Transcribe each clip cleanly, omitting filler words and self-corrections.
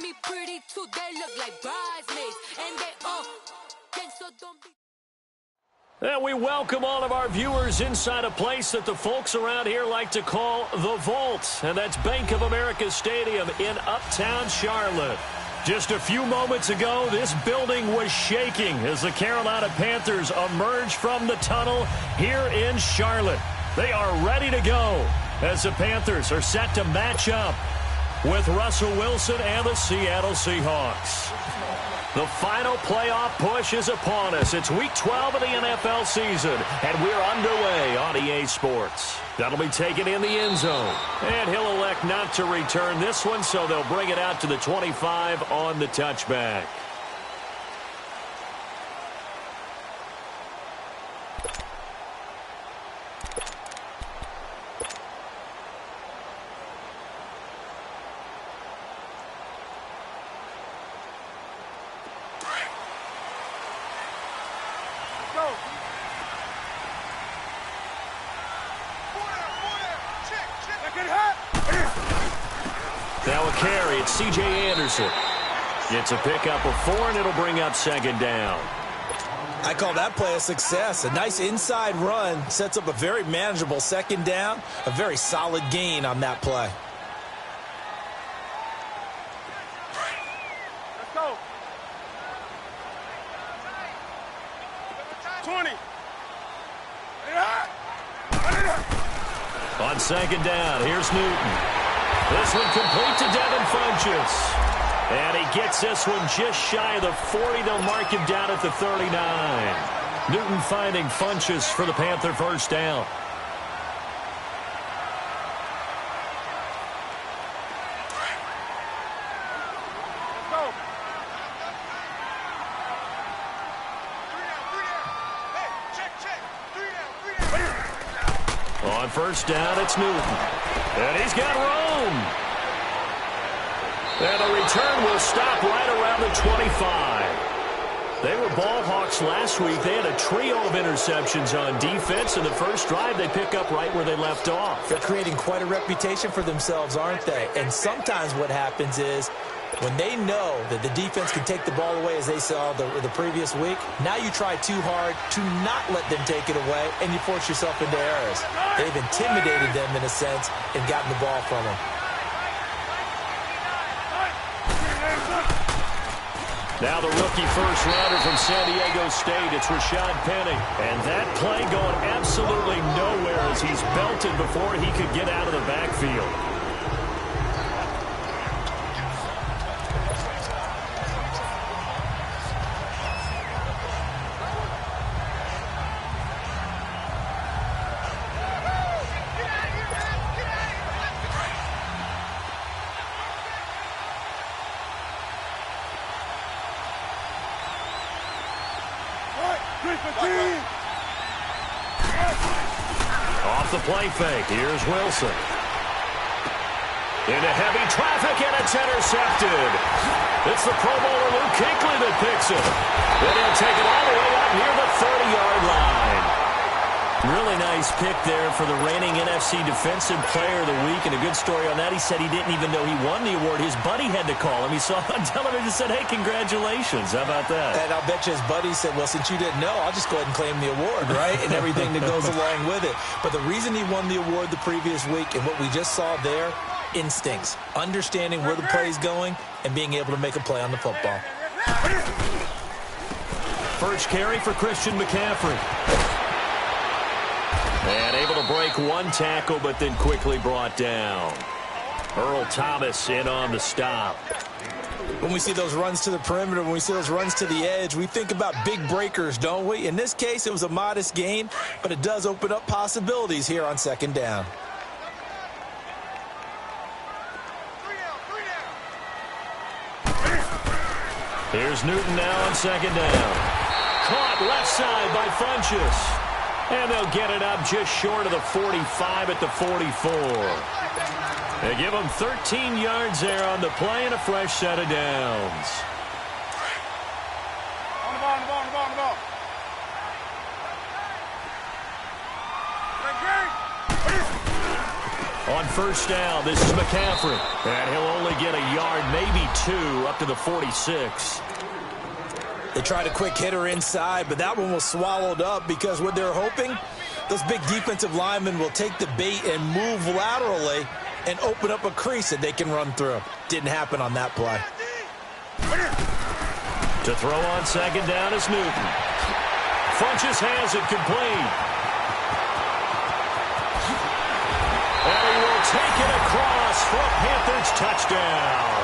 be pretty too. They look like bridesmaids, and they all think so. Don't be. And we welcome all of our viewers inside a place that the folks around here like to call the Vault. And that's Bank of America Stadium in Uptown Charlotte. Just a few moments ago, this building was shaking as the Carolina Panthers emerged from the tunnel here in Charlotte. They are ready to go as the Panthers are set to match up with Russell Wilson and the Seattle Seahawks. The final playoff push is upon us. It's Week 12 of the NFL season, and we're underway on EA Sports. That'll be taken in the end zone. And he'll elect not to return this one, so they'll bring it out to the 25 on the touchback. Now a carry, it's C.J. Anderson. Gets a pickup of 4, and it'll bring up second down. I call that play a success. A nice inside run sets up a very manageable second down. A very solid gain on that play. Let's go. 20. On second down, here's Newton. This one complete to Devin Funchess. And he gets this one just shy of the 40. They'll mark him down at the 39. Newton finding Funchess for the Panther first down. On first down, it's Newton. And he's got room. And the return will stop right around the 25. They were ball hawks last week. They had a trio of interceptions on defense. In the first drive, they pick up right where they left off. They're creating quite a reputation for themselves, aren't they? And sometimes what happens is when they know that the defense can take the ball away, as they saw the previous week, now you try too hard to not let them take it away, and you force yourself into errors. They've intimidated them in a sense and gotten the ball from them. Now the rookie first-rounder from San Diego State, it's Rashad Penny. And that play going absolutely nowhere as he's belted before he could get out of the backfield. Off the play fake, here's Wilson. Into heavy traffic, and it's intercepted. It's the Pro Bowler Luke Kuechly that picks it. And he'll take it all the way up near the 30-yard line. Really nice pick there for the reigning NFC Defensive Player of the Week. And a good story on that, he said he didn't even know he won the award. His buddy had to call him. He saw it on television and said, hey, congratulations. How about that? And I'll bet you his buddy said, well, since you didn't know, I'll just go ahead and claim the award, right? And everything that goes along with it. But the reason he won the award the previous week and what we just saw there, instincts, understanding where the play is going and being able to make a play on the football. First carry for Christian McCaffrey. And able to break one tackle, but then quickly brought down. Earl Thomas in on the stop. When we see those runs to the perimeter, when we see those runs to the edge, we think about big breakers, don't we? In this case, it was a modest gain, but it does open up possibilities here on second down. Here's Newton now on second down. Caught left side by Funchess. And they'll get it up just short of the 45 at the 44. They give them 13 yards there on the play and a fresh set of downs. On the ball. On first down, this is McCaffrey. And he'll only get a yard, maybe 2, up to the 46. They tried a quick hitter inside, but that one was swallowed up because what they're hoping, those big defensive linemen will take the bait and move laterally and open up a crease that they can run through. Didn't happen on that play. To throw on second down is Newton. Funches has it complete. And he will take it across for a Panthers touchdown.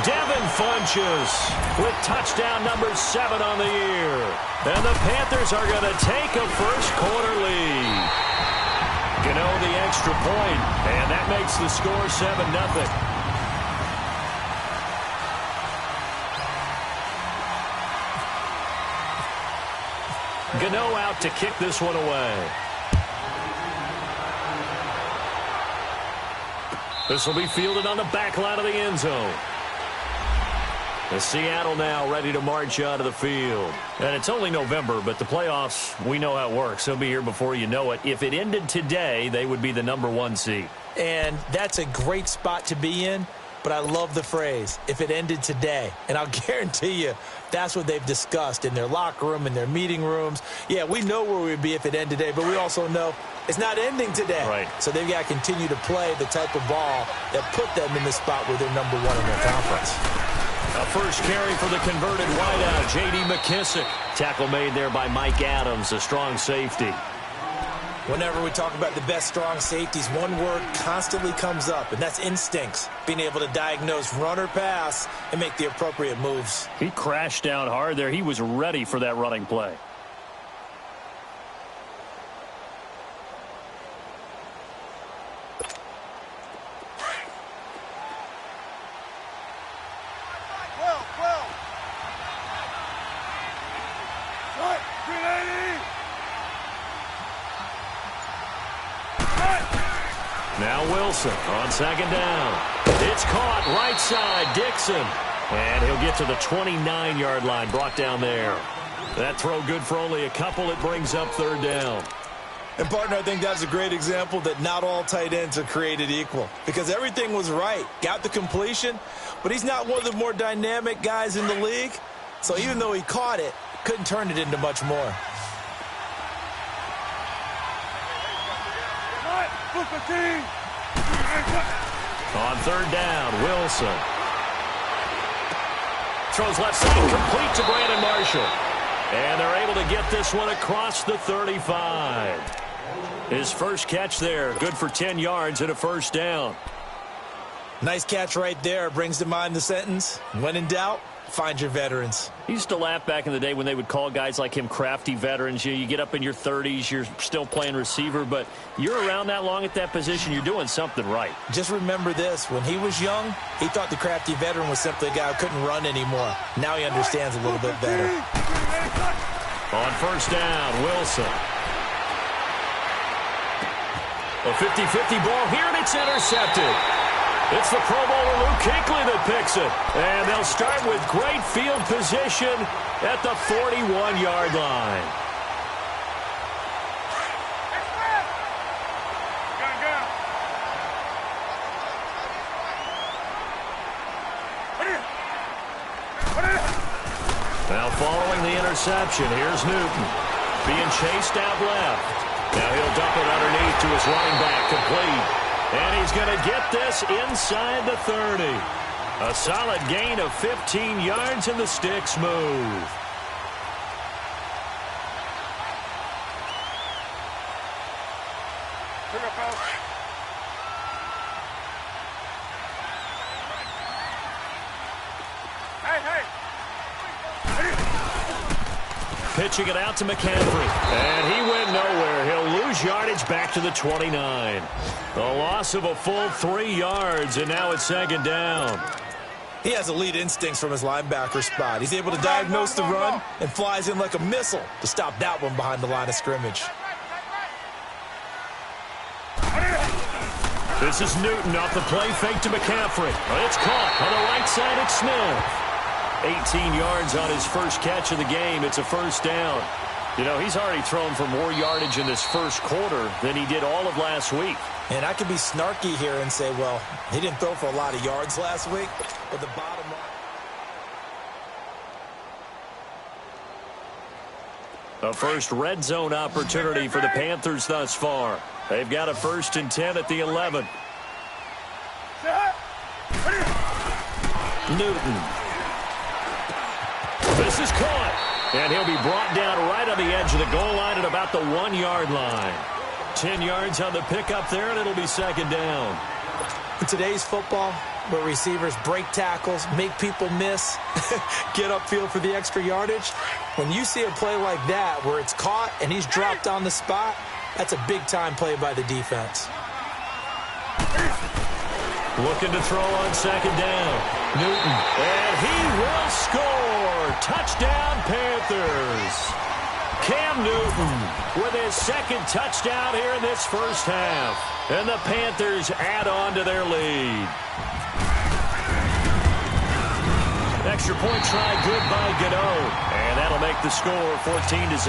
Devin Funches with touchdown number 7 on the year. And the Panthers are going to take a first-quarter lead. Gano the extra point, and that makes the score 7-0. Gano out to kick this one away. This will be fielded on the back line of the end zone. The Seattle now ready to march out of the field. And it's only November, but the playoffs, we know how it works. They'll be here before you know it. If it ended today, they would be the number 1 seed. And that's a great spot to be in, but I love the phrase, if it ended today. And I'll guarantee you, that's what they've discussed in their locker room, in their meeting rooms. Yeah, we know where we'd be if it ended today, but we also know it's not ending today. Right. So they've got to continue to play the type of ball that put them in the spot where they're number 1 in their conference. A first carry for the converted wideout, J.D. McKissick. Tackle made there by Mike Adams, a strong safety. Whenever we talk about the best strong safeties, one word constantly comes up, and that's instincts. Being able to diagnose run or pass and make the appropriate moves. He crashed down hard there. He was ready for that running play. Now Wilson on second down. It's caught right side, Dixon. And he'll get to the 29-yard line, brought down there. That throw good for only a couple. It brings up third down. And, partner, I think that's a great example that not all tight ends are created equal. Because everything was right. Got the completion, but he's not one of the more dynamic guys in the league. So even though he caught it, couldn't turn it into much more. On third down, Wilson. Throws left side, complete to Brandon Marshall. And they're able to get this one across the 35. His first catch there, good for 10 yards and a first down. Nice catch right there. Brings to mind the sentence, when in doubt, find your veterans. He used to laugh back in the day when they would call guys like him crafty veterans. You get up in your 30s, you're still playing receiver, but you're around that long at that position, you're doing something right. Just remember this, when he was young, he thought the crafty veteran was simply a guy who couldn't run anymore. Now he understands a little bit better. On first down, Wilson. A 50-50 ball here, and it's intercepted. It's the Pro Bowler Luke Kuechly that picks it. And they'll start with great field position at the 41-yard line. Now following the interception, here's Newton. Being chased out left. Now he'll dump it underneath to his running back, complete. And he's going to get this inside the 30. A solid gain of 15 yards, and the sticks move. Pitching it out to McCaffrey. And he went nowhere. He'll lose yardage back to the 29. A loss of a full 3 yards, and now it's second down. He has elite instincts from his linebacker spot. He's able to diagnose the run and flies in like a missile to stop that one behind the line of scrimmage. This is Newton off the play fake to McCaffrey. It's caught on the right side at Smith. 18 yards on his first catch of the game. It's a first down. You know, he's already thrown for more yardage in this first quarter than he did all of last week. And I could be snarky here and say, well, he didn't throw for a lot of yards last week, but the bottom line. A first red zone opportunity for the Panthers thus far. They've got a 1st and 10 at the 11. Newton. This is caught. And he'll be brought down right on the edge of the goal line at about the 1-yard line. 10 yards on the pickup there, and it'll be 2nd down. In today's football, where receivers break tackles, make people miss, get upfield for the extra yardage, when you see a play like that where it's caught and he's dropped on the spot, that's a big-time play by the defense. Looking to throw on 2nd down. Newton. And he will score. Touchdown, Panthers. Cam Newton with his 2nd touchdown here in this first half. And the Panthers add on to their lead. Extra point try good by Gano. And that'll make the score 14-0.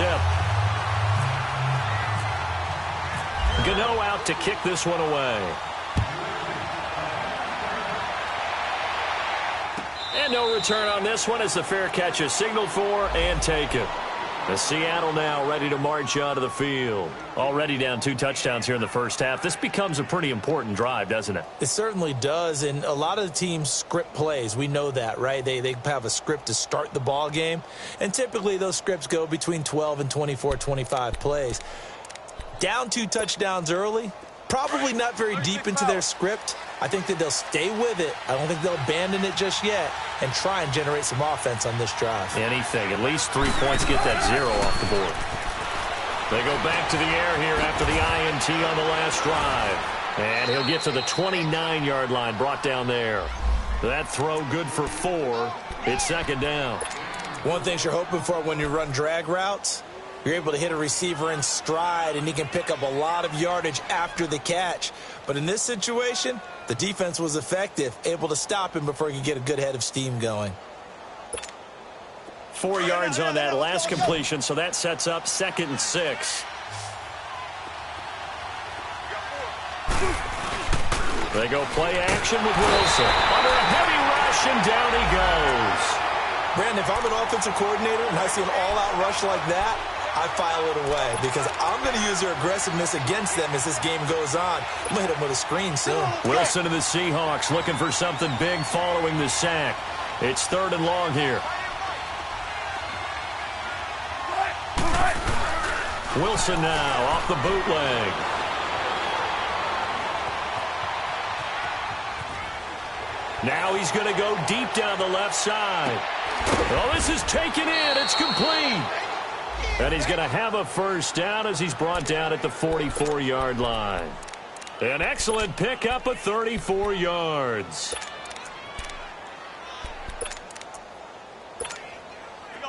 Gano out to kick this one away. And no return on this one as the fair catch is signaled for and taken. The Seattle now ready to march out of the field. Already down 2 touchdowns here in the first half. This becomes a pretty important drive, doesn't it? It certainly does, and a lot of the teams script plays. We know that, right? They have a script to start the ball game, and typically those scripts go between 12 and 24, 25 plays. Down 2 touchdowns early, probably not very deep into their script. I think that they'll stay with it. I don't think they'll abandon it just yet and try and generate some offense on this drive. Anything. At least 3 points, get that 0 off the board. They go back to the air here after the INT on the last drive. And he'll get to the 29-yard line, brought down there. That throw good for 4. It's 2nd down. One thing you're hoping for when you run drag routes, you're able to hit a receiver in stride, and he can pick up a lot of yardage after the catch. But in this situation, the defense was effective, able to stop him before he could get a good head of steam going. 4 yards on that last completion, so that sets up 2nd and 6. They go play action with Wilson. Under a heavy rush, and down he goes. Brandon, if I'm an offensive coordinator and I see an all-out rush like that, I file it away because I'm going to use their aggressiveness against them as this game goes on. I'm going to hit them with a screen soon. Wilson and the Seahawks looking for something big following the sack. It's 3rd and long here. Wilson now off the bootleg. Now he's going to go deep down the left side. Oh, this is taken in. It's complete. And he's going to have a 1st down as he's brought down at the 44-yard line. An excellent pickup of 34 yards.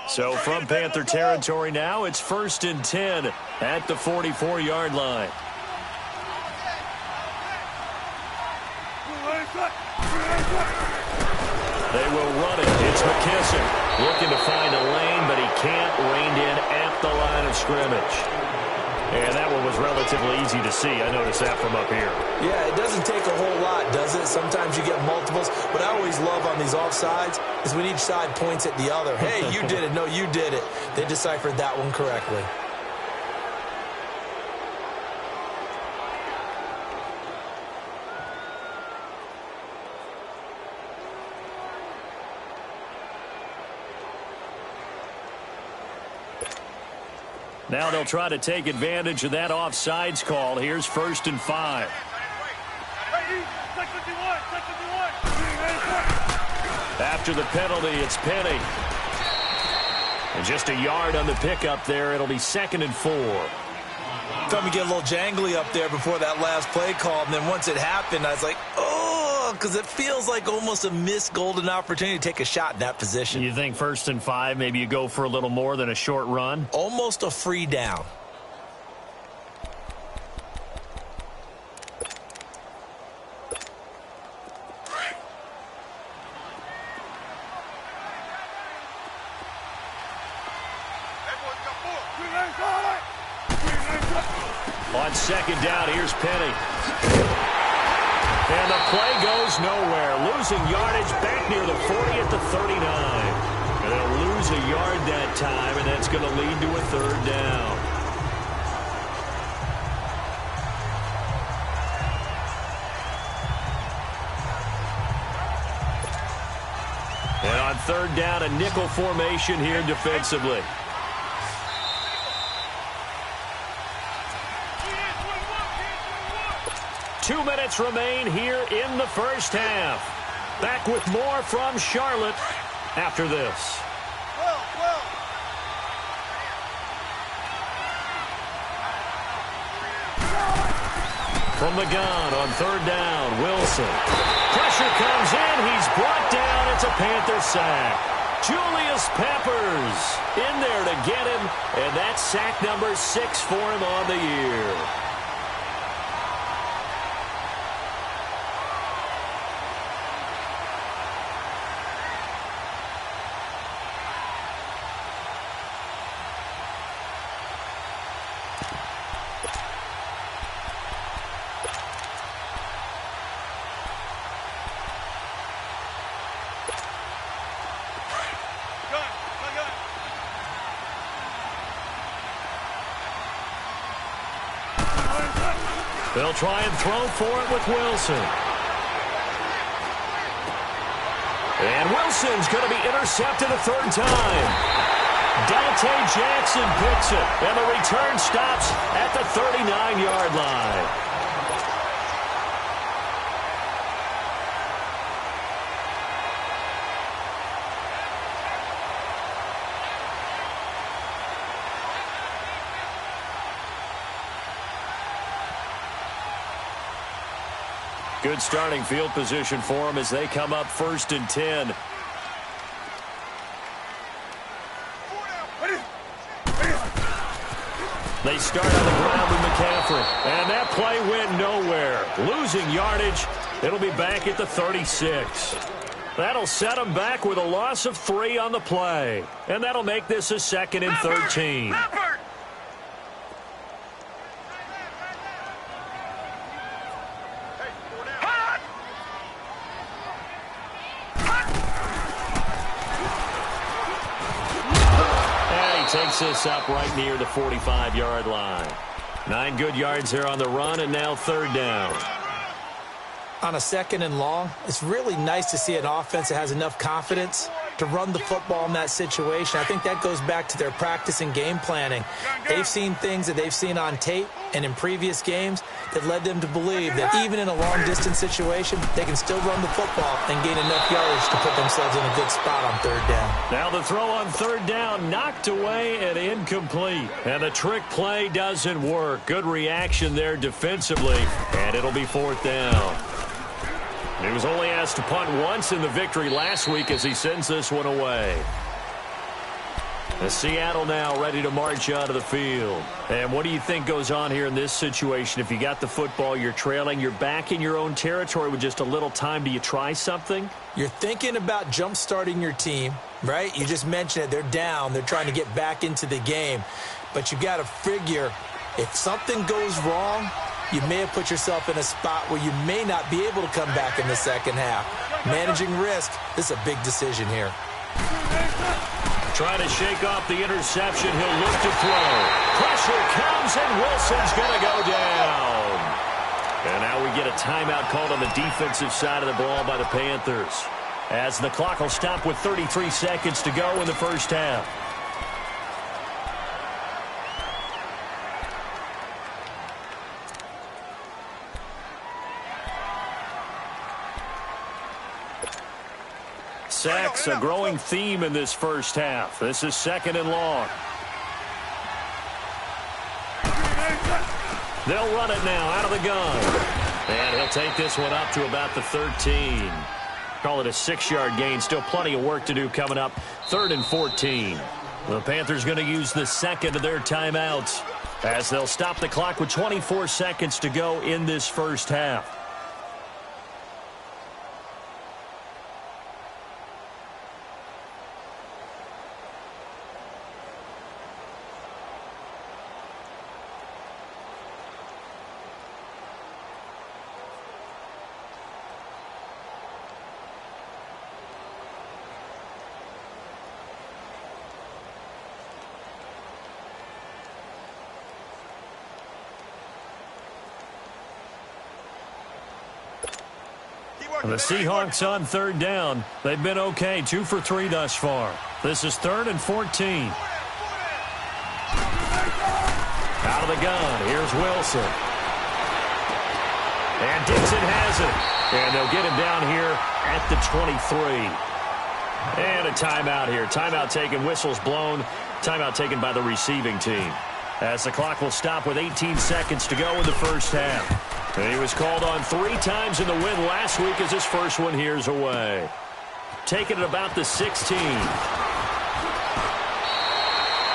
So from Panther territory now, it's 1st and 10 at the 44-yard line. They will run it. It's Kese looking to find a lane, but he can't. Reined in at the line of scrimmage. And that one was relatively easy to see. I noticed that from up here. Yeah, it doesn't take a whole lot, does it? Sometimes you get multiples. What I always love on these offsides is when each side points at the other. Hey, you did it. No, you did it. They deciphered that one correctly. Now they'll try to take advantage of that offsides call. Here's 1st and 5. After the penalty, it's Penny. And just a yard on the pickup there. It'll be 2nd and 4. Thought me get a little jangly up there before that last play call, and then once it happened, I was like, oh, because it feels like almost a missed golden opportunity to take a shot in that position. You think 1st and 5, maybe you go for a little more than a short run? Almost a free down. On second down, here's Penny. And the play goes nowhere. Losing yardage back near the 40 at the 39. And they'll lose a yard that time, and that's going to lead to a third down. And on third down, a nickel formation here defensively. Two minutes remain here in the first half. Back with more from Charlotte after this. From the gun on third down, Wilson. Pressure comes in. He's brought down. It's a Panther sack. Julius Peppers in there to get him, and that's sack number 6 for him on the year. They'll try and throw for it with Wilson. And Wilson's going to be intercepted a third time. Dante Jackson picks it, and the return stops at the 39-yard line. Good starting field position for them as they come up 1st and 10. They start on the ground with McCaffrey. And that play went nowhere. Losing yardage. It'll be back at the 36. That'll set them back with a loss of 3 on the play. And that'll make this a 2nd and 13. Takes this up right near the 45-yard line. 9 good yards there on the run, and now third down. On a 2nd and long, it's really nice to see an offense that has enough confidence to run the football in that situation. I think that goes back to their practice and game planning. They've seen things that they've seen on tape and in previous games that led them to believe that even in a long-distance situation, they can still run the football and gain enough yardage to put themselves in a good spot on third down. Now the throw on third down, knocked away and incomplete. And the trick play doesn't work. Good reaction there defensively, and it'll be 4th down. He was only asked to punt once in the victory last week as he sends this one away. Seattle now ready to march out of the field. And what do you think goes on here in this situation? If you got the football, you're trailing, you're back in your own territory with just a little time. Do you try something? You're thinking about jump-starting your team, right? You just mentioned it. They're down. They're trying to get back into the game. But you got to figure if something goes wrong, you may have put yourself in a spot where you may not be able to come back in the second half. Managing risk, this is a big decision here. Trying to shake off the interception. He'll look to throw. Pressure comes, and Wilson's going to go down. And now we get a timeout called on the defensive side of the ball by the Panthers, as the clock will stop with 33 seconds to go in the first half. Sacks, a growing theme in this first half. This is 2nd and long. They'll run it now out of the gun. And he'll take this one up to about the 13. Call it a 6-yard gain. Still plenty of work to do coming up. 3rd and 14. The Panthers going to use the second of their timeouts as they'll stop the clock with 24 seconds to go in this first half. The Seahawks on third down. They've been okay, 2 for 3 thus far. This is 3rd and 14. Out of the gun, here's Wilson. And Dixon has it. And they'll get him down here at the 23. And a timeout here. Timeout taken, whistles blown. Timeout taken by the receiving team. As the clock will stop with 18 seconds to go in the first half. And he was called on 3 times in the win last week as his first one here's away. Taking it about the 16.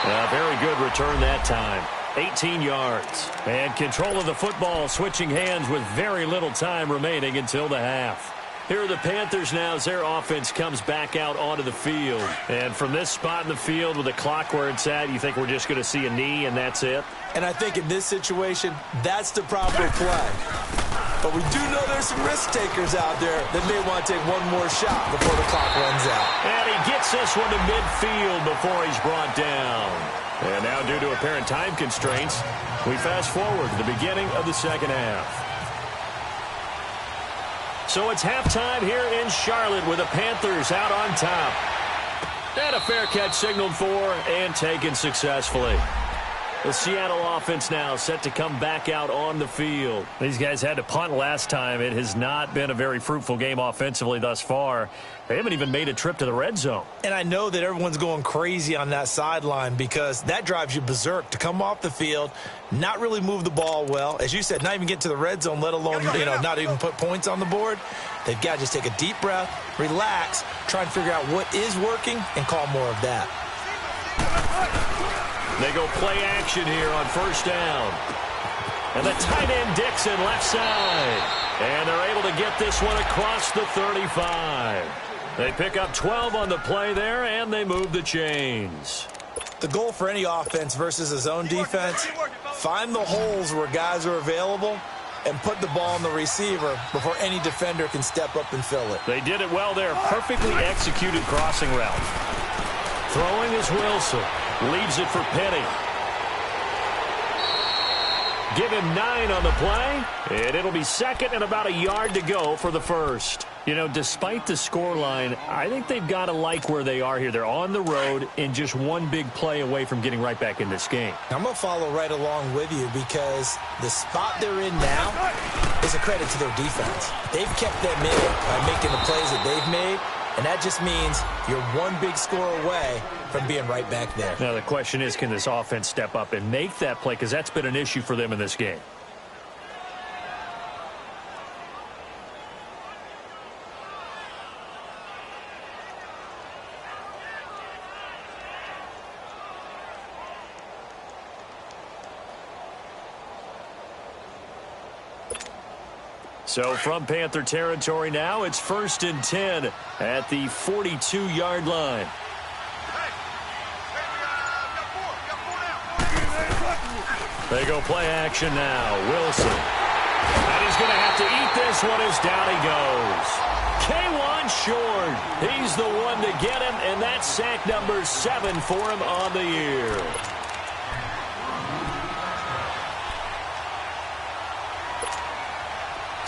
A very good return that time. 18 yards. And control of the football switching hands with very little time remaining until the half. Here are the Panthers now as their offense comes back out onto the field. And from this spot in the field with the clock where it's at, you think we're just going to see a knee and that's it? And I think in this situation, that's the proper play. But we do know there's some risk takers out there that may want to take one more shot before the clock runs out. And he gets this one to midfield before he's brought down. And now due to apparent time constraints, we fast forward to the beginning of the second half. So it's halftime here in Charlotte with the Panthers out on top. And a fair catch signaled for and taken successfully. The Seattle offense now set to come back out on the field. These guys had to punt last time. It has not been a very fruitful game offensively thus far. They haven't even made a trip to the red zone. And I know that everyone's going crazy on that sideline because that drives you berserk to come off the field, not really move the ball well. As you said, not even get to the red zone, let alone, not even put points on the board. They've got to just take a deep breath, relax, try and figure out what is working, and call more of that. They go play action here on first down. And the tight end Dixon left side. And they're able to get this one across the 35. They pick up 12 on the play there, and they move the chains. The goal for any offense versus a zone defense, find the holes where guys are available and put the ball on the receiver before any defender can step up and fill it. They did it well there. Perfectly executed crossing route. Throwing is Wilson. Leaves it for Penny. Give him 9 on the play, and it'll be second and about a yard to go for the first. You know, despite the scoreline, I think they've got to like where they are here. They're on the road and just one big play away from getting right back in this game. I'm going to follow right along with you because the spot they're in now is a credit to their defense. They've kept them in by making the plays that they've made, and that just means you're one big score away from being right back there. Now, the question is, can this offense step up and make that play? Because that's been an issue for them in this game. So from Panther territory now, it's 1st and 10 at the 42-yard line. They go play action now. Wilson. And he's going to have to eat this one as down he goes. K1 short. He's the one to get him, and that's sack number 7 for him on the year.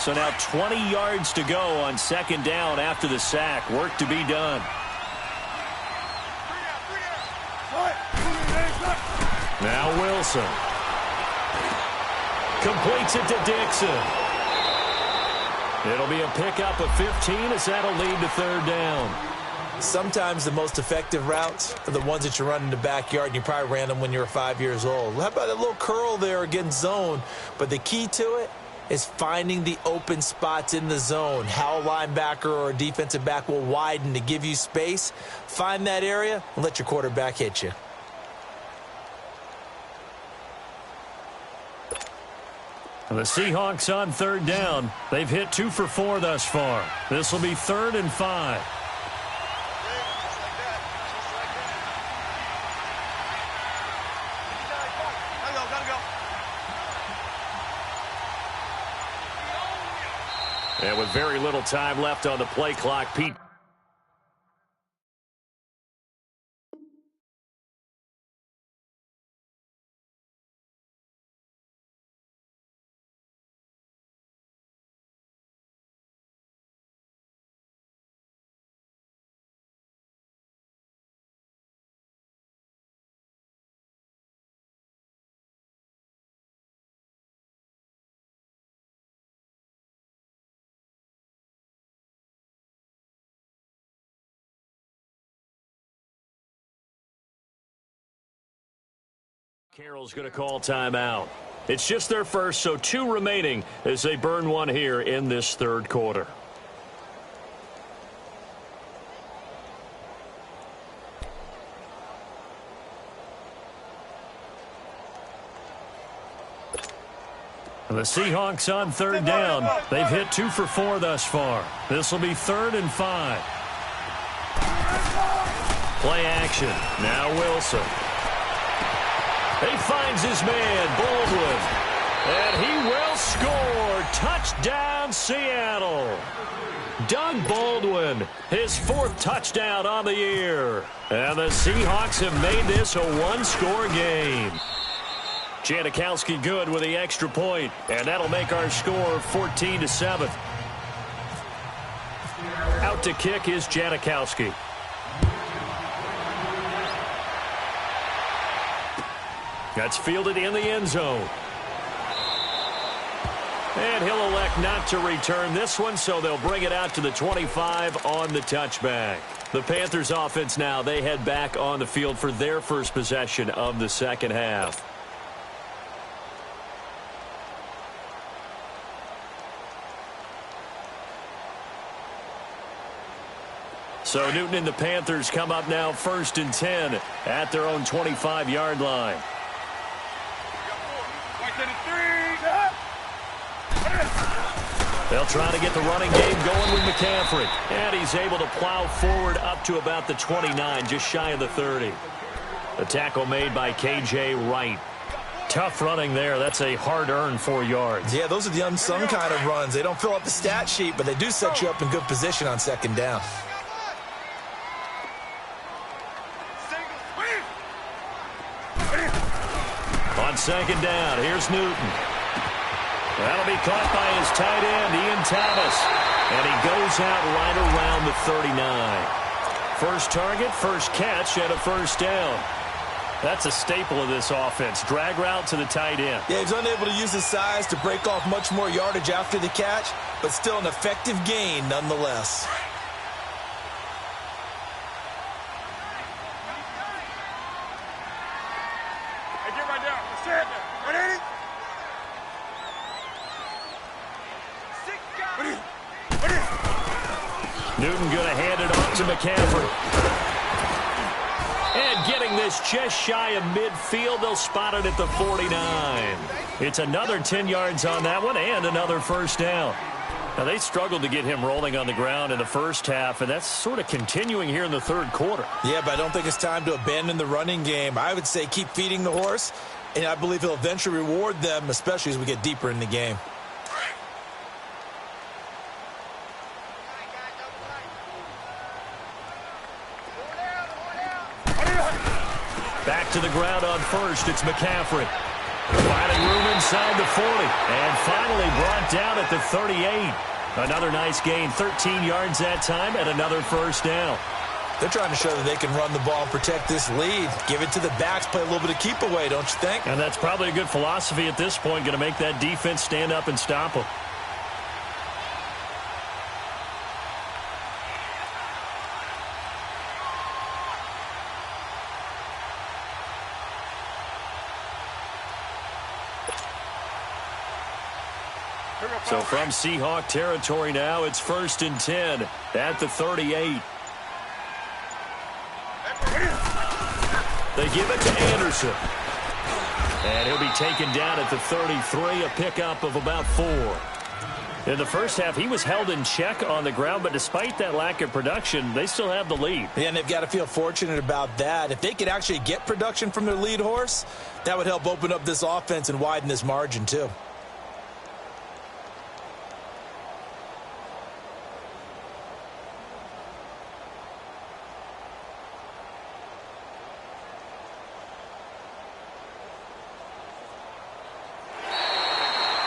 So now 20 yards to go on second down after the sack. Work to be done. Now Wilson. Completes it to Dixon. It'll be a pickup of 15 as that'll lead to third down. Sometimes the most effective routes are the ones that you run in the backyard, and you probably ran them when you were 5 years old. How about a little curl there against zone? But the key to it is finding the open spots in the zone. How a linebacker or a defensive back will widen to give you space. Find that area and let your quarterback hit you. The Seahawks on third down. They've hit 2 for 4 thus far. This will be 3rd and 5. And with very little time left on the play clock, Pete Carroll's going to call timeout. It's just their first, so 2 remaining as they burn one here in this third quarter. The Seahawks on third down. They've hit 2 for 4 thus far. This will be 3rd and 5. Play action. Now Wilson. He finds his man, Baldwin. And he will score. Touchdown, Seattle. Doug Baldwin, his 4th touchdown on the year. And the Seahawks have made this a 1-score game. Janikowski good with the extra point, and that'll make our score 14-7. Out to kick is Janikowski. That's fielded in the end zone. And he'll elect not to return this one, so they'll bring it out to the 25 on the touchback. The Panthers offense now, they head back on the field for their first possession of the second half. So Newton and the Panthers come up now 1st and 10 at their own 25-yard line. They'll try to get the running game going with McCaffrey. And he's able to plow forward up to about the 29, just shy of the 30. The tackle made by K.J. Wright. Tough running there. That's a hard-earned 4 yards. Yeah, those are the unsung kind of runs. They don't fill up the stat sheet, but they do set you up in good position on second down. On second down, here's Newton. That'll be caught by his tight end, Ian Thomas. And he goes out right around the 39. First target, first catch, and a first down. That's a staple of this offense. Drag route to the tight end. Yeah, he's unable to use his size to break off much more yardage after the catch, but still an effective gain nonetheless. Hey, get right down. Stand there. Ready? Newton going to hand it off to McCaffrey. And getting this just shy of midfield, they'll spot it at the 49. It's another 10 yards on that one and another first down. Now, they struggled to get him rolling on the ground in the first half, and that's sort of continuing here in the third quarter. Yeah, but I don't think it's time to abandon the running game. I would say keep feeding the horse, and I believe he'll eventually reward them, especially as we get deeper in the game. Back to the ground on first. It's McCaffrey. Finding room inside the 40. And finally brought down at the 38. Another nice gain. 13 yards that time and another first down. They're trying to show that they can run the ball and protect this lead. Give it to the backs. Play a little bit of keep away, don't you think? And that's probably a good philosophy at this point. Going to make that defense stand up and stop them. So from Seahawk territory now, it's 1st and 10 at the 38. They give it to Anderson. And he'll be taken down at the 33, a pickup of about 4. In the first half, he was held in check on the ground, but despite that lack of production, they still have the lead. Yeah, and they've got to feel fortunate about that. If they could actually get production from their lead horse, that would help open up this offense and widen this margin too.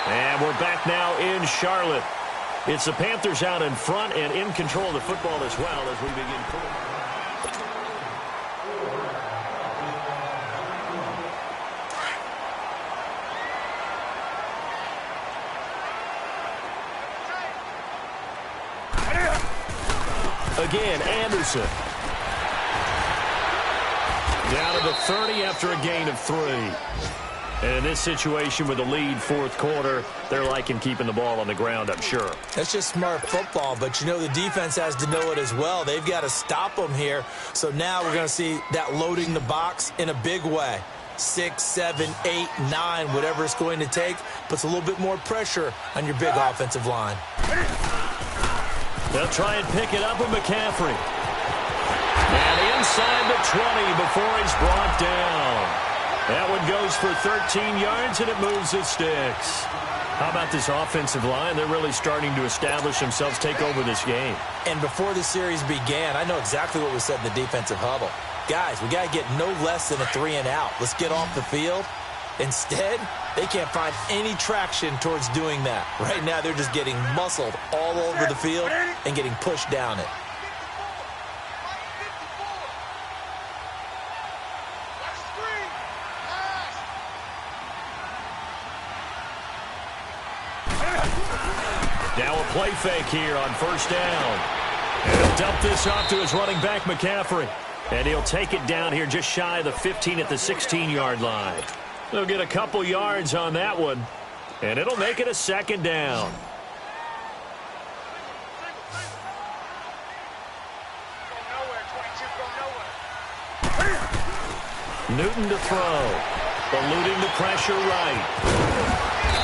And we're back now in Charlotte. It's the Panthers out in front and in control of the football as well as we begin. Again, Anderson. Down to the 30 after a gain of 3. And in this situation with the lead fourth quarter, they're liking keeping the ball on the ground, I'm sure. That's just smart football, but you know the defense has to know it as well. They've got to stop them here. So now we're going to see that loading the box in a big way. 6, 7, 8, 9, whatever it's going to take, puts a little bit more pressure on your big offensive line. They'll try and pick it up with McCaffrey. And inside the 20 before he's brought down. That one goes for 13 yards, and it moves the sticks. How about this offensive line? They're really starting to establish themselves, take over this game. And before the series began, I know exactly what was said in the defensive huddle. Guys, we got to get no less than a 3 and out. Let's get off the field. Instead, they can't find any traction towards doing that. Right now, they're just getting muscled all over the field and getting pushed down it. Now a play fake here on first down. And he'll dump this off to his running back, McCaffrey. And he'll take it down here just shy of the 15 at the 16-yard line. They'll get a couple yards on that one. And it'll make it a second down. Newton to throw. Eluding the pressure right.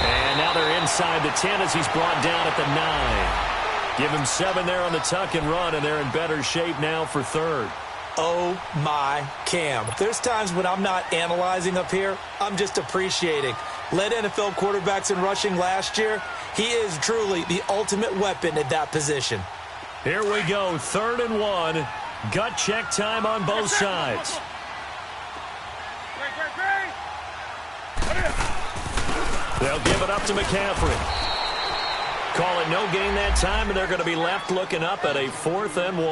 And now they're inside the 10 as he's brought down at the 9. Give him 7 there on the tuck and run, and they're in better shape now for third. Oh, my Cam. There's times when I'm not analyzing up here. I'm just appreciating. Led NFL quarterbacks in rushing last year. He is truly the ultimate weapon at that position. Here we go, 3rd and 1. Gut check time on both sides. They'll give it up to McCaffrey. Call it no gain that time, and they're going to be left looking up at a 4th and 1.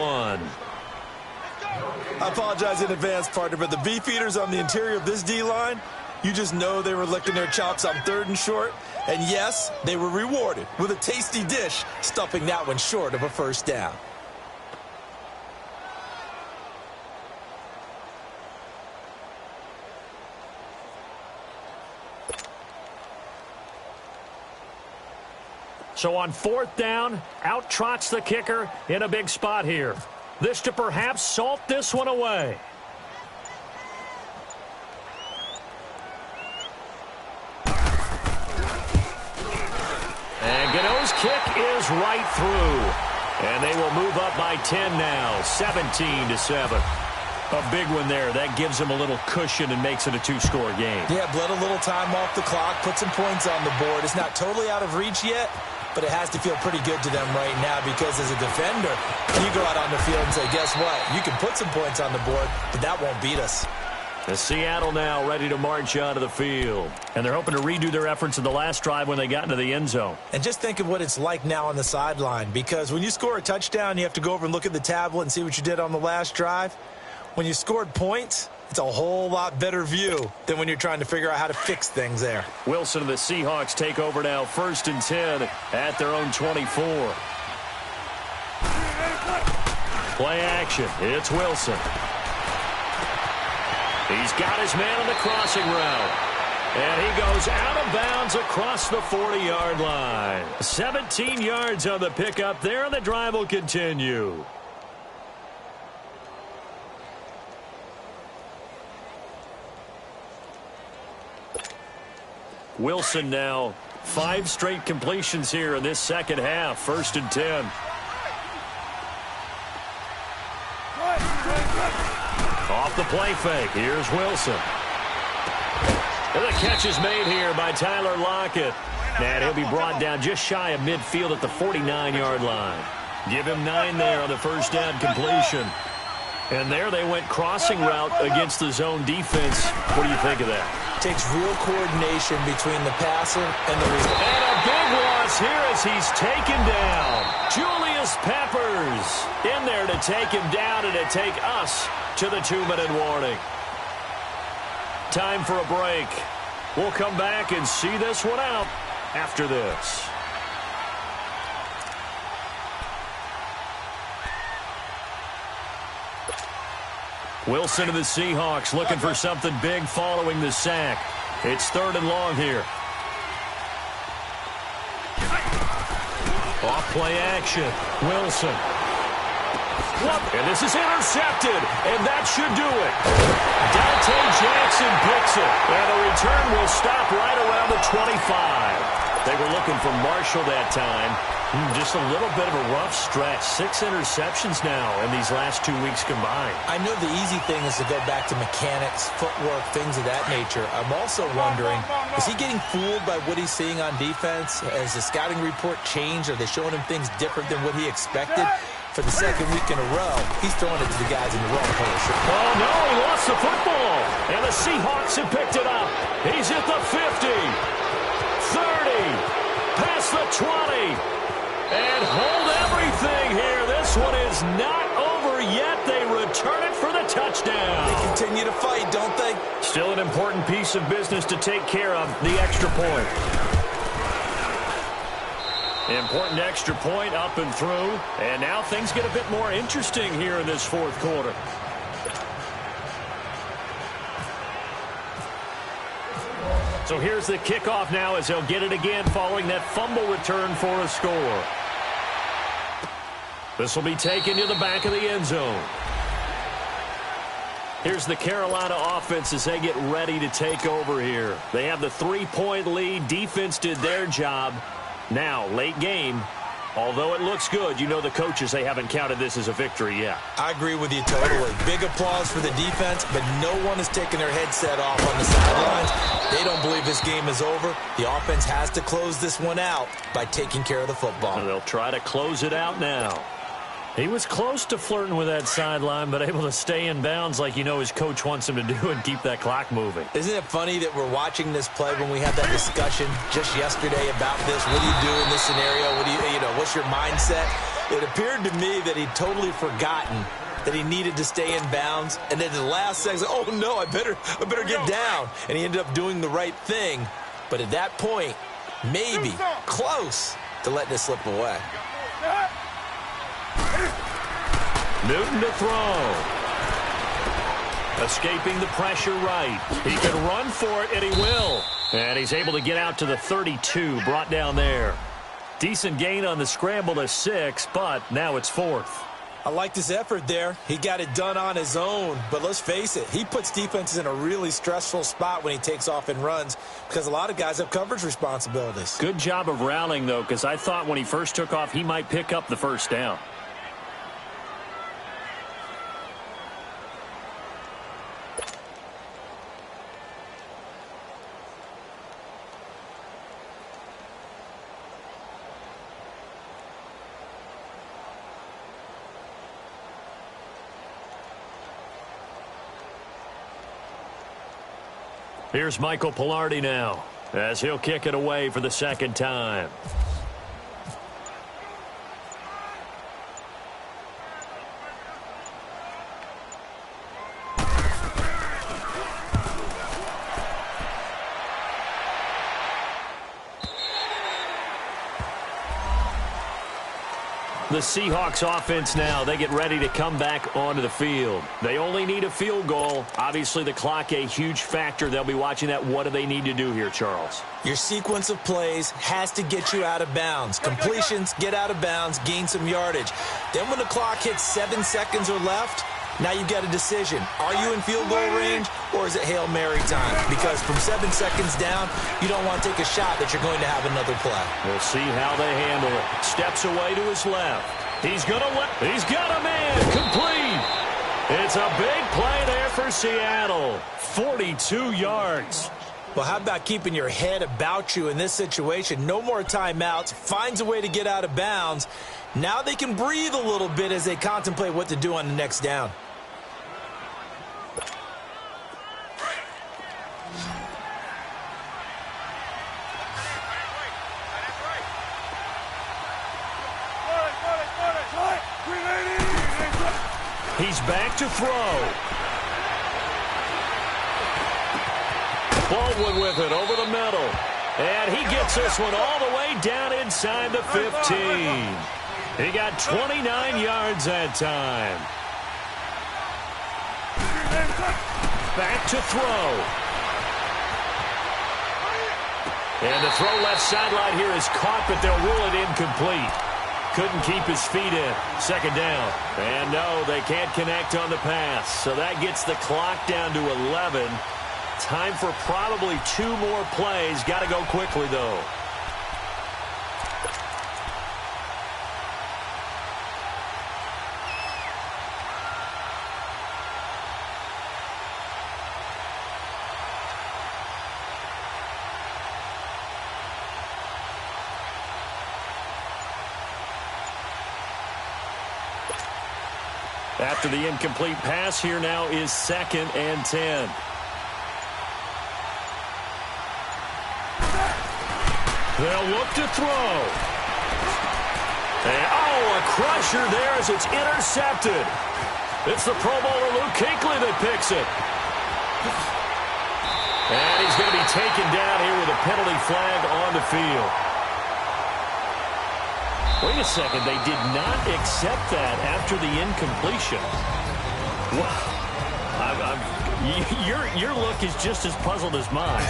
I apologize in advance, partner, but the beef eaters on the interior of this D-line, you just know they were licking their chops on 3rd and short. And yes, they were rewarded with a tasty dish, stuffing that one short of a first down. So on 4th down, out trots the kicker in a big spot here. This to perhaps salt this one away. And Gano's kick is right through. And they will move up by 10 now, 17-7. A big one there. That gives them a little cushion and makes it a 2-score game. Yeah, bled a little time off the clock, put some points on the board. It's not totally out of reach yet, but it has to feel pretty good to them right now because as a defender, you go out on the field and say, guess what? You can put some points on the board, but that won't beat us. And Seattle now ready to march onto the field. And they're hoping to redo their efforts in the last drive when they got into the end zone. And just think of what it's like now on the sideline, because when you score a touchdown, you have to go over and look at the tablet and see what you did on the last drive. When you scored points, it's a whole lot better view than when you're trying to figure out how to fix things there. Wilson and the Seahawks take over now, 1st and 10 at their own 24. Play action. It's Wilson. He's got his man on the crossing route. And he goes out of bounds across the 40-yard line. 17 yards on the pickup there, and the drive will continue. Wilson now 5 straight completions here in this second half. 1st and 10. Off the play fake. Here's Wilson. And the catch is made here by Tyler Lockett. And he'll be brought down just shy of midfield at the 49-yard line. Give him 9 there on the first down completion. And there they went crossing route against the zone defense. What do you think of that? Takes real coordination between the passer and the receiver. And a big loss here as he's taken down. Julius Peppers in there to take him down and to take us to the 2-minute warning. Time for a break. We'll come back and see this one out after this. Wilson of the Seahawks looking for something big following the sack. It's 3rd and long here. Off play action. Wilson. And this is intercepted, and that should do it. Dante Jackson picks it, and the return will stop right around the 25. They were looking for Marshall that time. Just a little bit of a rough stretch. 6 interceptions now in these last 2 weeks combined. I know the easy thing is to go back to mechanics, footwork, things of that nature. I'm also wondering, is he getting fooled by what he's seeing on defense? Has the scouting report changed? Are they showing him things different than what he expected? For the 2nd week in a row, he's throwing it to the guys in the wrong color shirt. Oh, no, he lost the football. And the Seahawks have picked it up. He's at the 50, 30, past the 20. And hold everything here. This one is not over yet. They return it for the touchdown. They continue to fight, don't they? Still an important piece of business to take care of, the extra point. Important extra point up and through. And now things get a bit more interesting here in this 4th quarter. So here's the kickoff now as they'll get it again following that fumble return for a score. This will be taken to the back of the end zone. Here's the Carolina offense as they get ready to take over here. They have the 3-point lead. Defense did their job. Now, late game, although it looks good, you know the coaches, they haven't counted this as a victory yet. I agree with you totally. Big applause for the defense, but no one is taking their headset off on the sidelines. They don't believe this game is over. The offense has to close this one out by taking care of the football. And they'll try to close it out now. He was close to flirting with that sideline, but able to stay in bounds like you know his coach wants him to do and keep that clock moving. Isn't it funny that we're watching this play when we had that discussion just yesterday about this? What do you do in this scenario? What do you know, what's your mindset? It appeared to me that he'd totally forgotten that he needed to stay in bounds. And then the last second, oh, no, I better get down. And he ended up doing the right thing. But at that point, maybe close to letting it slip away. Newton to throw. Escaping the pressure right. He can run for it, and he will. And he's able to get out to the 32, brought down there. Decent gain on the scramble to 6, but now it's 4th. I liked his effort there. He got it done on his own. But let's face it, he puts defenses in a really stressful spot when he takes off and runs because a lot of guys have coverage responsibilities. Good job of rallying, though, because I thought when he first took off, he might pick up the first down. Here's Michael Pilardi now as he'll kick it away for the 2nd time. The Seahawks offense now, they get ready to come back onto the field. They only need a field goal. Obviously, the clock a huge factor. They'll be watching that. What do they need to do here, Charles? Your sequence of plays has to get you out of bounds. Completions, get out of bounds, gain some yardage. Then when the clock hits 7 seconds or left, now you've got a decision. Are you in field goal range or is it Hail Mary time? Because from 7 seconds down, you don't want to take a shot that you're going to have another play. We'll see how they handle it. Steps away to his left. He's got a man complete. It's a big play there for Seattle. 42 yards. Well, how about keeping your head about you in this situation? No more timeouts. Finds a way to get out of bounds. Now they can breathe a little bit as they contemplate what to do on the next down. He's back to throw. Baldwin with it over the middle. And he gets this one all the way down inside the 15. He got 29 yards that time. Back to throw. And the throw left sideline here is caught, but they'll rule it incomplete. Couldn't keep his feet in. Second down. And no, they can't connect on the pass. So that gets the clock down to 11. Time for probably 2 more plays. Got to go quickly, though. After the incomplete pass, here now is 2nd and 10. They'll look to throw. And, a crusher there as it's intercepted. It's the Pro Bowler Luke Kuechly that picks it. And he's going to be taken down here with a penalty flag on the field. Wait a second, they did not accept that after the incompletion. Your look is just as puzzled as mine.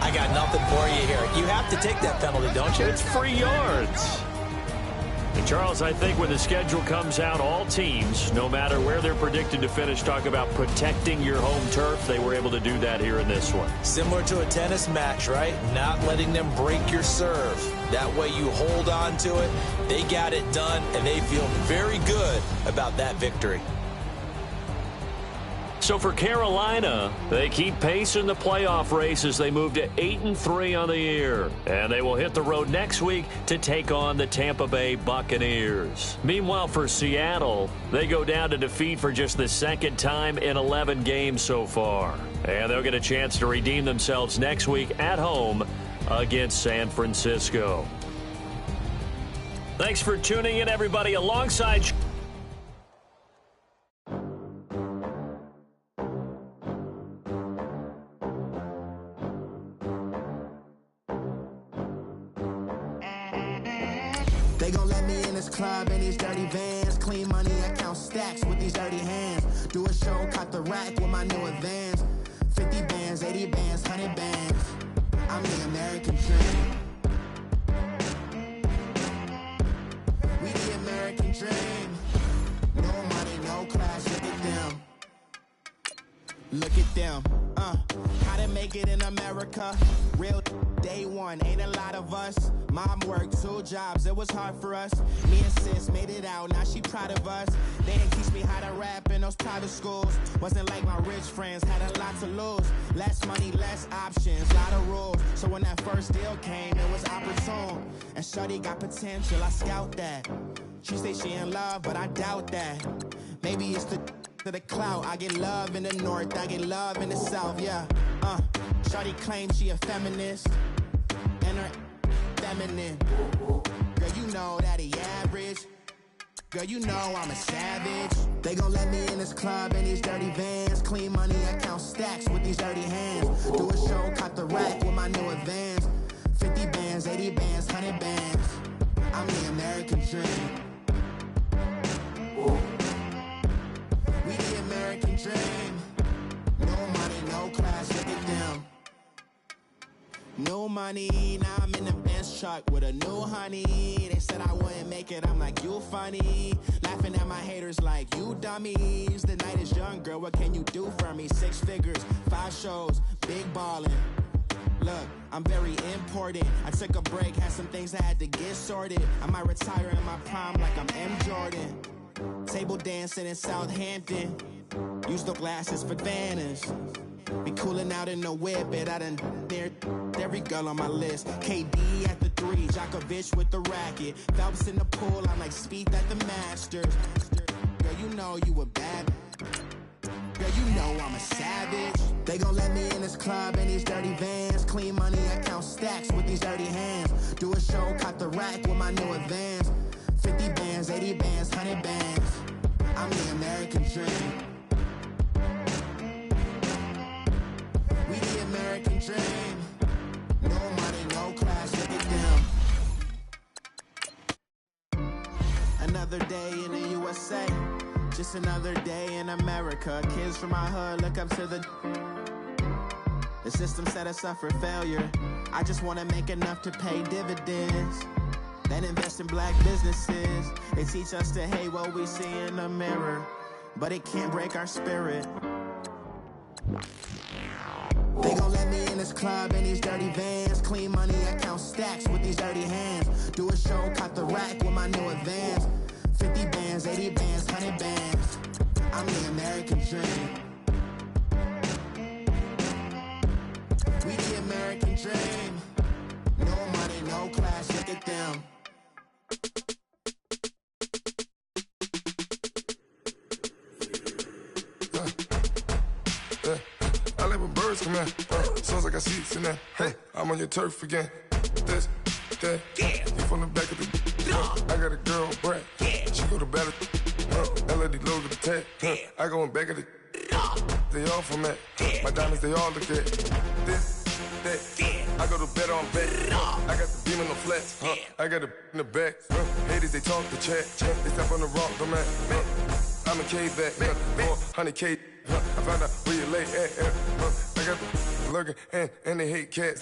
I got nothing for you here. You have to take that penalty, don't you? It's free yards. And Charles, I think when the schedule comes out, all teams, no matter where they're predicted to finish, talk about protecting your home turf. They were able to do that here in this one. Similar to a tennis match, right? Not letting them break your serve. That way you hold on to it. They got it done, and they feel very good about that victory. So for Carolina, they keep pace in the playoff race as they move to 8-3 on the year. And they will hit the road next week to take on the Tampa Bay Buccaneers. Meanwhile, for Seattle, they go down to defeat for just the 2nd time in 11 games so far. And they'll get a chance to redeem themselves next week at home against San Francisco. Thanks for tuning in, everybody. Alongside They gon' let me in this club in these dirty vans. Clean money, I count stacks with these dirty hands. Do a show, cut the rack with my new advance. 50 bands, 80 bands, 100 bands. I'm the American dream. We the American dream. No money, no class, look at them. Look at them, how to make it in America. Real day one, ain't a lot of us. Mom worked 2 jobs, it was hard for us. Me and sis made it out, now she proud of us. They didn't teach me how to rap in those private schools. Wasn't like my rich friends, had a lot to lose. Less money, less options, lot of rules. So when that first deal came, it was opportune. And shorty got potential, I scout that. She say she in love, but I doubt that. Maybe it's to the clout. I get love in the north, I get love in the south, yeah. Shorty claims she a feminist, and her feminine. Girl, you know that he average. Girl, you know I'm a savage. They gon' let me in this club in these dirty vans. Clean money, I count stacks with these dirty hands. Do a show, cut the rack with my new advance. 50 bands, 80 bands, 100 bands. I'm the American dream. We the American dream. No money, no class, look at them. No money, now I'm in the Benz truck with a new honey. They said I wouldn't make it, I'm like, you funny. Laughing at my haters like, you dummies. The night is young, girl, what can you do for me? 6 figures, 5 shows, big ballin'. Look, I'm very important. I took a break, had some things I had to get sorted. I might retire in my prime like I'm M. Jordan. Table dancing in Southampton. Use the glasses for banners. Be cooling out in the whip, but I done dared every girl on my list. KD at the 3, Djokovic with the racket. Phelps in the pool, I'm like Speed at the Masters. Girl, you know you a bad. Girl, you know I'm a savage. They gon' let me in this club in these dirty vans. Clean money, I count stacks with these dirty hands. Do a show, cut the rack with my new advance. 50 bands, 80 bands, 100 bands. I'm the American dream. We the American dream. No money, no class, look at them. Another day in the USA. Just another day in America. America. Kids from my hood look up to the system set us up for failure. I just want to make enough to pay dividends, then invest in black businesses. They teach us to hate what we see in the mirror, but it can't break our spirit. They gon' let me in this club in these dirty vans. Clean money, I count stacks with these dirty hands. Do a show, cut the rack with my new advance. 50 bands, 80 bands, 100 bands. I'm the American dream. We the American dream. No money, no class, look at them. I like when birds come in. Sounds like I got seats in there. Hey, I'm on your turf again. This, that, you from the back of the. I got a girl, Brad. She go to battle. LED logo the tag. I go in back of the. They all from that. My diamonds, they all look at. This, that. I go to bed on bed. I got the beam on the flats. I got it in the back. Haters, they talk the chat. They step on the rock, I'm at. I'm a K-back. 400K. I found out where you lay at. I got the lurking and they hate cats.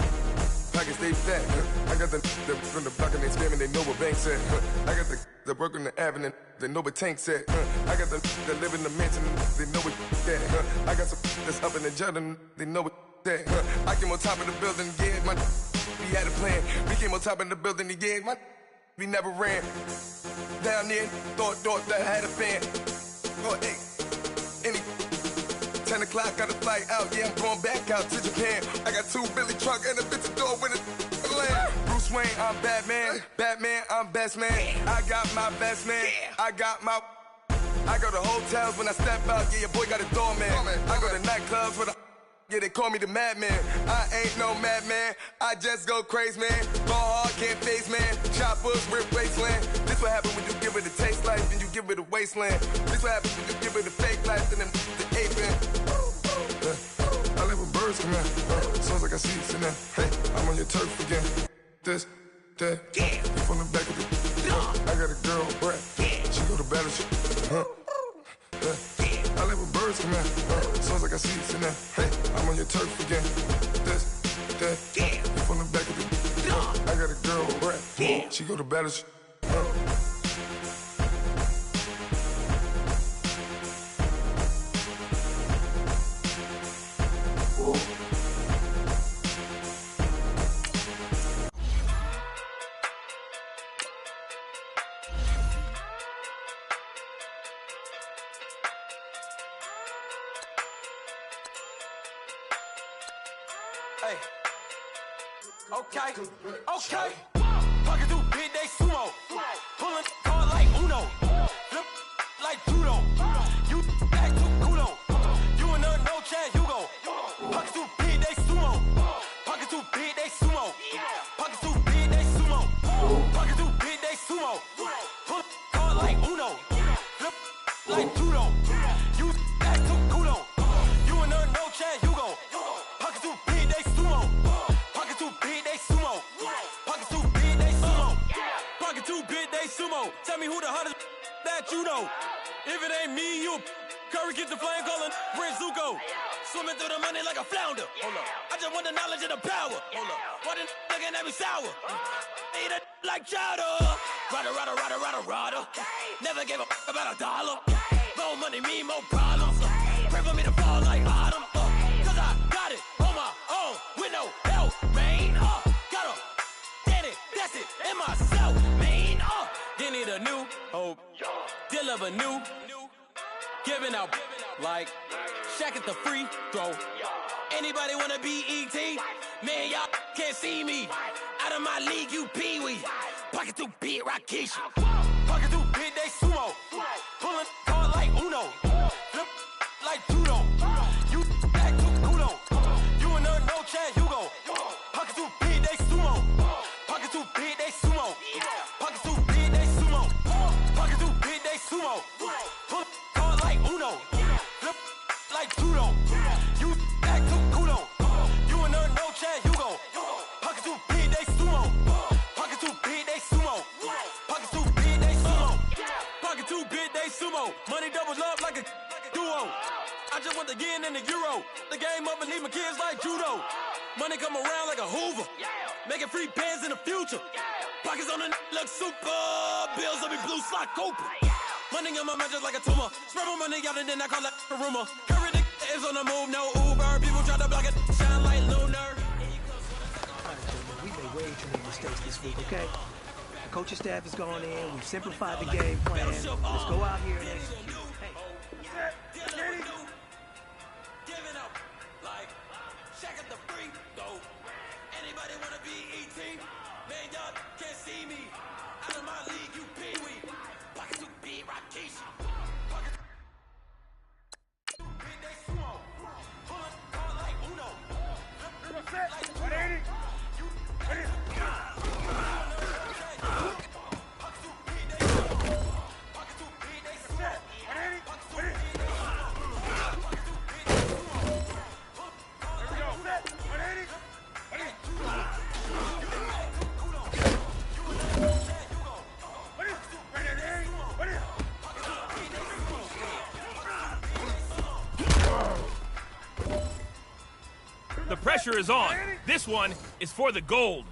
Pockets stay fat. I got the from the block and they scamming, they know what banks at. I got the work on the avenue, they know what tanks at. I got the live in the mansion, they know what that. I got some that's up in the jungle, they know what that. I came on top of the building, yeah, my we had a plan. We came on top of the building, yeah, my we never ran. Down there, thought that I had a fan. Oh, hey, any 10 o'clock, got a flight out, yeah, I'm going back out to Japan. I got 2 Billy truck and a bitch door with a land. Bruce Wayne, I'm Batman. Batman, I'm best man. I got my best man. I got my. I go to hotels when I step out, yeah, your boy got a doorman. I go to nightclubs with a. Yeah, they call me the madman. I ain't no madman. I just go crazy, man. Ball hard, can't face, man. Choppers, rip wasteland. This what happen when you give it a taste life and you give it a wasteland. This what happens when you give it a fake life and then the ape in. I live with birds come in. Sounds like I seats in there. Hey, I'm on your turf again. This, that. You from the back of the. I got a girl, Brad. She go to battle. I live with birds come in. Sounds like I seats in there. Hey, I'm on your turf again. This, that. You from the back of the. I got a girl, Brad. She go to battle. Hey. Okay. Pocket through big day sumo. Pulling car like Uno. Flip like judo. You act too culo. You and no chance, you go. Pocket through big day sumo. Pocket through big day sumo. Pocket through big day sumo. Pocket through big day sumo. Pull car like Uno. Flip like judo. You act too culo. You and no chance, you go. Pocket through big day sumo. Pocket through big day sumo. Pocket through big day sumo. Pocket through big day sumo. Tell me who the hottest that you know. If it ain't me, you Curry gets the flame calling Prince Zuko. Swimming through the money like a flounder. Hold up. I just want the knowledge and the power. Hold up. Why the looking at me sour? Eat it like chowder. Rada. Never gave a about $1. More money, me, more problems. Pray for me to fall like autumn. Cause I got it on my own with no help, man. Gotta get it, that's it, in myself, man. They need a new hope, deliver new, giving out like Shaq at the free throw. Anybody wanna be E.T.? Man, y'all can't see me. Out of my league, you pee-wee. Pocket through big Rakisha. Pocket through big day sumo. Pulling car like Uno. Flip like judo. You act too culo. You and no chance, you go. Pocket through big day sumo. Pocket through big day sumo. Pocket through big day sumo. Pocket through big day sumo. Pull car like Uno. Flip like judo. You act too culo. You and no chance, you go. Pocket through big day sumo. Pocket through big day sumo. Pocket through big I just want the yen and the euro. The game up and leave my kids like judo. Money come around like a Hoover. Making free bands in the future. Pockets on the look super. Bills on me blue slot Cooper. Money on my mind just like a tumor. Spread my money out and then I call it a rumor. Curry the is on the move, no Uber. People try to block it, shine like lunar. We made way too many mistakes this week, okay? The coaching staff has gone in. We've simplified the game plan. Let's go out here and execute. Hey. Give it up. Like, check at the free throw. Anybody wanna be E.T.? Man, y'all can't see me. Out of my league, you pee-wee. Pocket to be Rakesh. Pocket to big they sumo. Pulling call like Uno. Flip like 180. You ready? Pocket to big they sumo. Pocket to big they sumo. 180. Pocket to big they sumo. Pocket to big they sumo. There we go. 180. The pressure is on. This one is for the gold.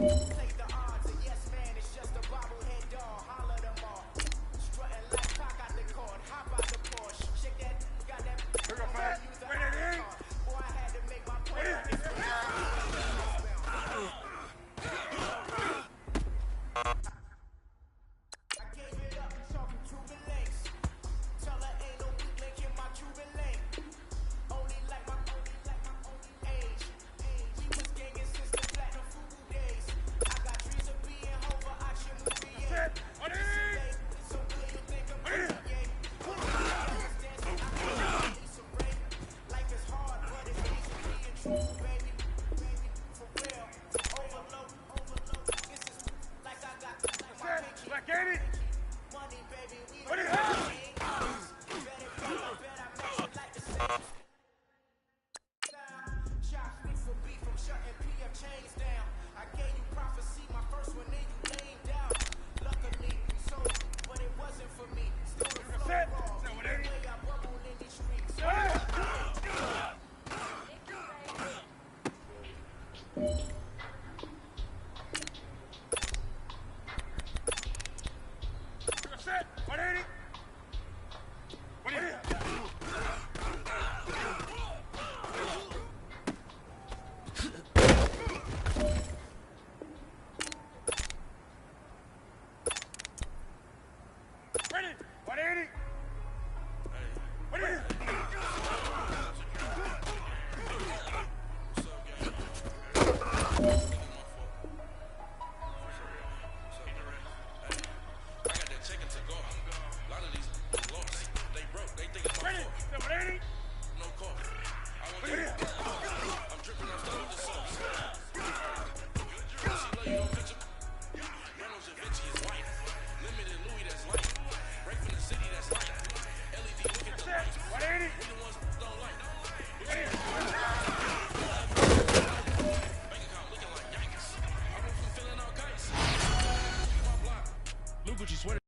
Take the odds, and yes, man, it's just a bobblehead doll. Holler them all. Strutting like cock out the cord. Hop out the Porsche. Shake that, got that. Here go, fat. Wait, it is. Boy, I had to make my point. I gave it up, talking Cuban links. Tell her ain't no weak link in my Cuban link. Only like my age. We was gangin' since the platinum Fubu days. I got dreams of being Hova, action movie. That's it. What it is? So will you think I'm crazy? Life is hard, but it's easy being true, baby. For real, overload. This is like I got my pinky. Black Andy. Money, baby, we What is Chops me for beef, I'm shutting PF chains down. I gave you prophecy, my first one, then you laid down. Luckily, so, but it wasn't for me. Still the flow Set. raw. Set, what it is? Way I bubble in these streets. Set. What it is? What it is? Ready? What it is? What it is? Ready? What it is? What it is? Set. What it is? What it is? Blue Gucci sweater.